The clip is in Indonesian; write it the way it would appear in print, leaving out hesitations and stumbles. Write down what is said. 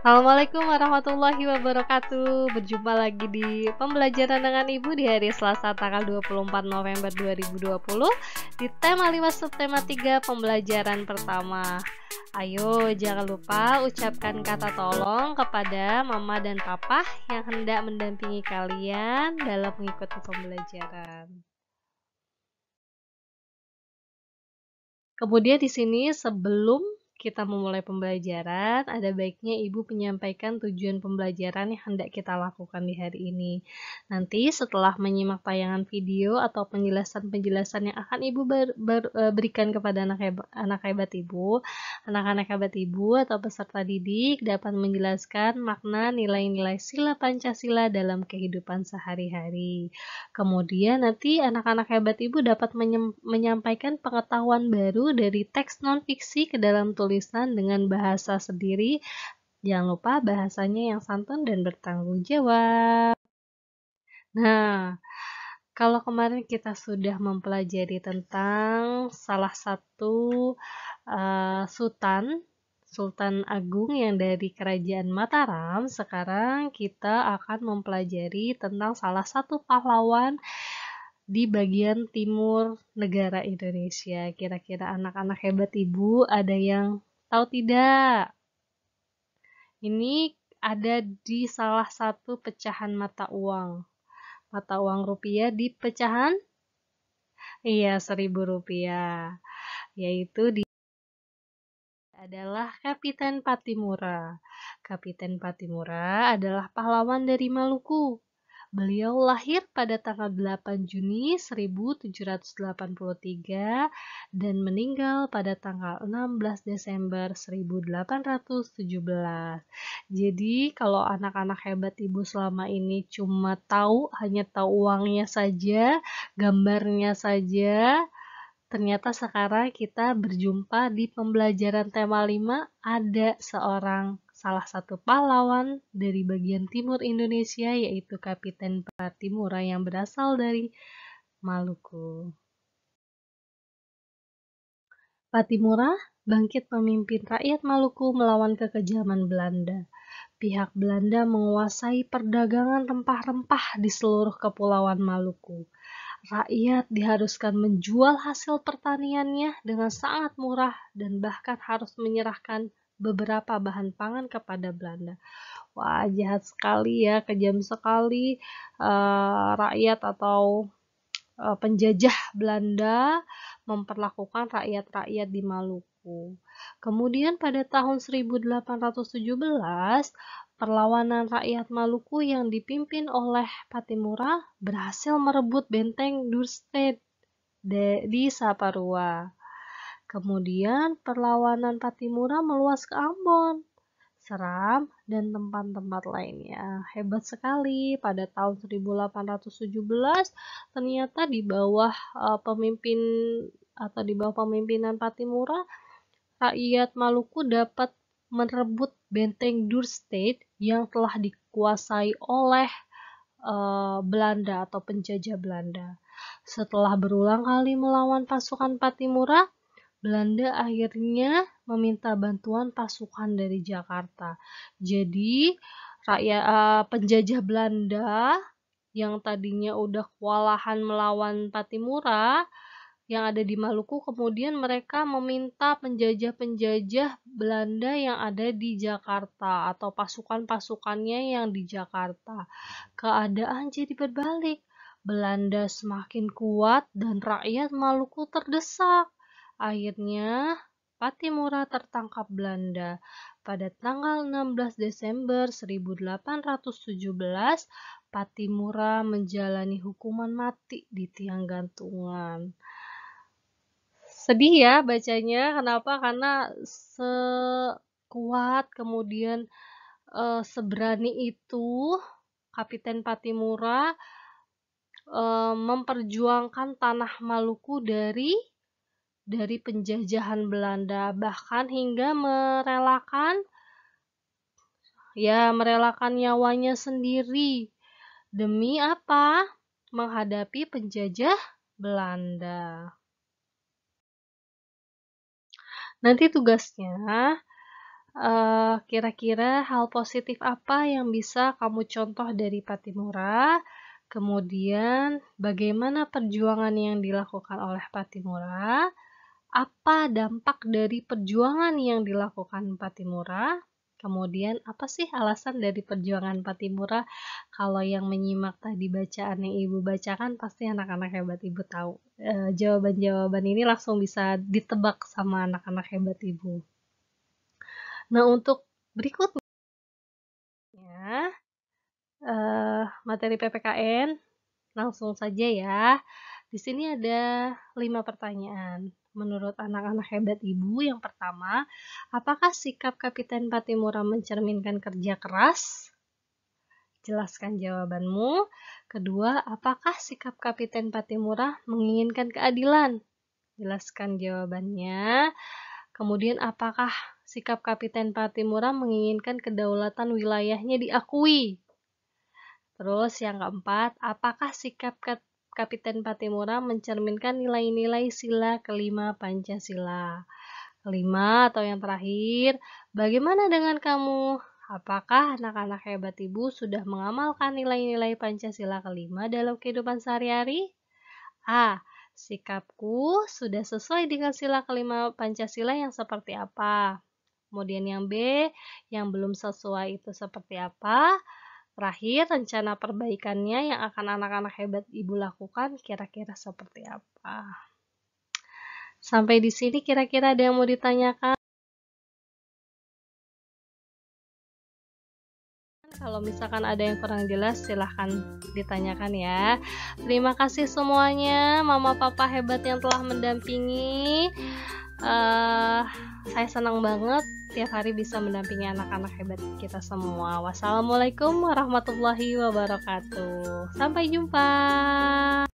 Assalamualaikum warahmatullahi wabarakatuh. Berjumpa lagi di pembelajaran dengan Ibu di hari Selasa tanggal 24 November 2020 di tema 5 subtema 3 pembelajaran pertama. Ayo jangan lupa ucapkan kata tolong kepada mama dan papa yang hendak mendampingi kalian dalam mengikuti pembelajaran. Kemudian di sini sebelum kita memulai pembelajaran, ada baiknya Ibu menyampaikan tujuan pembelajaran yang hendak kita lakukan di hari ini. Nanti setelah menyimak tayangan video atau penjelasan-penjelasan yang akan Ibu berikan kepada anak hebat Ibu, anak-anak hebat Ibu atau peserta didik dapat menjelaskan makna nilai-nilai sila Pancasila dalam kehidupan sehari-hari. Kemudian nanti anak-anak hebat Ibu dapat menyampaikan pengetahuan baru dari teks non-fiksi ke dalam tulisan dengan bahasa sendiri. Jangan lupa bahasanya yang santun dan bertanggung jawab. Nah, kalau kemarin kita sudah mempelajari tentang salah satu Sultan Agung yang dari Kerajaan Mataram, sekarang kita akan mempelajari tentang salah satu pahlawan di bagian timur negara Indonesia. Kira-kira anak-anak hebat Ibu ada yang tahu tidak? Ini ada di salah satu pecahan mata uang. Mata uang rupiah di pecahan? Iya, Rp1.000. Yaitu adalah Kapiten Patimura. Kapiten Patimura adalah pahlawan dari Maluku. Beliau lahir pada tanggal 8 Juni 1783 dan meninggal pada tanggal 16 Desember 1817. Jadi kalau anak-anak hebat Ibu selama ini cuma hanya tahu uangnya saja, gambarnya saja, ternyata sekarang kita berjumpa di pembelajaran tema 5 ada salah satu pahlawan dari bagian timur Indonesia yaitu Kapiten Patimura yang berasal dari Maluku. Patimura bangkit memimpin rakyat Maluku melawan kekejaman Belanda. Pihak Belanda menguasai perdagangan rempah-rempah di seluruh kepulauan Maluku. Rakyat diharuskan menjual hasil pertaniannya dengan sangat murah dan bahkan harus menyerahkan beberapa bahan pangan kepada Belanda. Wah, jahat sekali ya, kejam sekali rakyat atau penjajah Belanda memperlakukan rakyat-rakyat di Maluku. Kemudian pada tahun 1817, perlawanan rakyat Maluku yang dipimpin oleh Patimura berhasil merebut benteng Dorstad di Saparua. Kemudian perlawanan Patimura meluas ke Ambon, Seram, dan tempat-tempat lainnya. Hebat sekali, pada tahun 1817 ternyata di bawah pemimpinan Patimura, rakyat Maluku dapat merebut benteng Dorstad yang telah dikuasai oleh Belanda atau penjajah Belanda. Setelah berulang kali melawan pasukan Patimura, Belanda akhirnya meminta bantuan pasukan dari Jakarta. Jadi penjajah Belanda yang tadinya udah kewalahan melawan Patimura yang ada di Maluku, kemudian mereka meminta penjajah-penjajah Belanda yang ada di Jakarta atau pasukan-pasukannya yang di Jakarta. Keadaan jadi berbalik. Belanda semakin kuat dan rakyat Maluku terdesak. Akhirnya, Patimura tertangkap Belanda. Pada tanggal 16 Desember 1817, Patimura menjalani hukuman mati di tiang gantungan. Sedih ya bacanya, kenapa? Karena sekuat kemudian seberani itu Kapiten Patimura memperjuangkan tanah Maluku dari penjajahan Belanda, bahkan hingga merelakan nyawanya sendiri. Demi apa? Menghadapi penjajah Belanda. Nanti tugasnya kira-kira hal positif apa yang bisa kamu contoh dari Pattimura? Kemudian bagaimana perjuangan yang dilakukan oleh Pattimura? Apa dampak dari perjuangan yang dilakukan Pattimura? Kemudian apa sih alasan dari perjuangan Pattimura? Kalau yang menyimak tadi bacaan yang Ibu bacakan pasti anak-anak hebat Ibu tahu. Jawaban-jawaban ini langsung bisa ditebak sama anak-anak hebat Ibu. Nah, untuk berikutnya materi PPKN langsung saja ya. Di sini ada 5 pertanyaan. Menurut anak-anak hebat Ibu, yang pertama, apakah sikap Kapiten Pattimura mencerminkan kerja keras? Jelaskan jawabanmu. Kedua, apakah sikap Kapiten Pattimura menginginkan keadilan? Jelaskan jawabannya. Kemudian, apakah sikap Kapiten Pattimura menginginkan kedaulatan wilayahnya diakui? Terus yang keempat, apakah sikap Kapiten Pattimura mencerminkan nilai-nilai sila kelima Pancasila? Kelima atau yang terakhir, bagaimana dengan kamu? Apakah anak-anak hebat Ibu sudah mengamalkan nilai-nilai Pancasila kelima dalam kehidupan sehari-hari? A. Sikapku sudah sesuai dengan sila kelima Pancasila yang seperti apa? Kemudian yang B, yang belum sesuai itu seperti apa? Terakhir, rencana perbaikannya yang akan anak-anak hebat Ibu lakukan kira-kira seperti apa? Sampai di sini kira-kira ada yang mau ditanyakan? Kalau misalkan ada yang kurang jelas, silahkan ditanyakan ya. Terima kasih semuanya, Mama Papa hebat yang telah mendampingi. Saya senang banget tiap hari bisa mendampingi anak-anak hebat kita semua. Wassalamualaikum warahmatullahi wabarakatuh. Sampai jumpa.